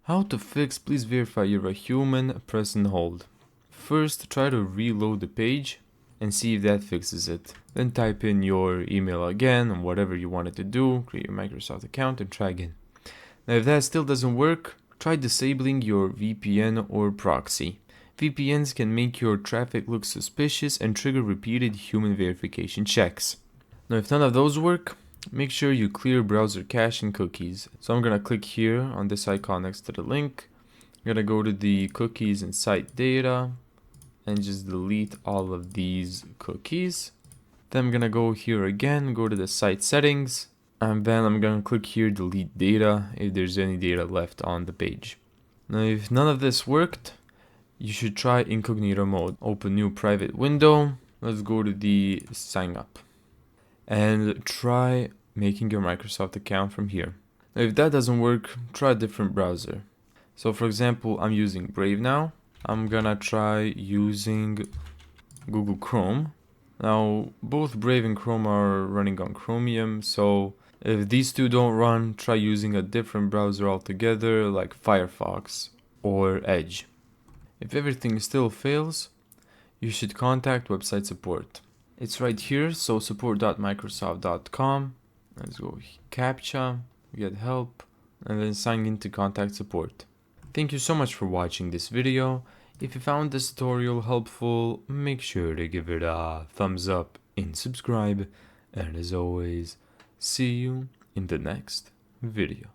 How to fix please verify you're a human, press and hold. First, try to reload the page and see if that fixes it. Then type in your email again and whatever you wanted to do, create your Microsoft account and try again. Now if that still doesn't work, try disabling your VPN or proxy. VPNs can make your traffic look suspicious and trigger repeated human verification checks. Now if none of those work, make sure you clear browser cache and cookies. So I'm gonna click here on this icon next to the link. I'm gonna go to the cookies and site data and just delete all of these cookies. Then I'm gonna go here again, go to the site settings, and then I'm gonna click here delete data if there's any data left on the page. Now if none of this worked, you should try incognito mode. Open new private window. Let's go to the sign up and try making your Microsoft account from here. Now if that doesn't work, try a different browser. So for example, I'm using Brave now. I'm gonna try using Google Chrome. Now both Brave and Chrome are running on Chromium, so if these two don't run, try using a different browser altogether like Firefox or Edge. If everything still fails, you should contact website support. It's right here, so support.microsoft.com. Let's go CAPTCHA, get help, and then sign in to contact support. Thank you so much for watching this video. If you found this tutorial helpful, make sure to give it a thumbs up and subscribe. And as always, see you in the next video.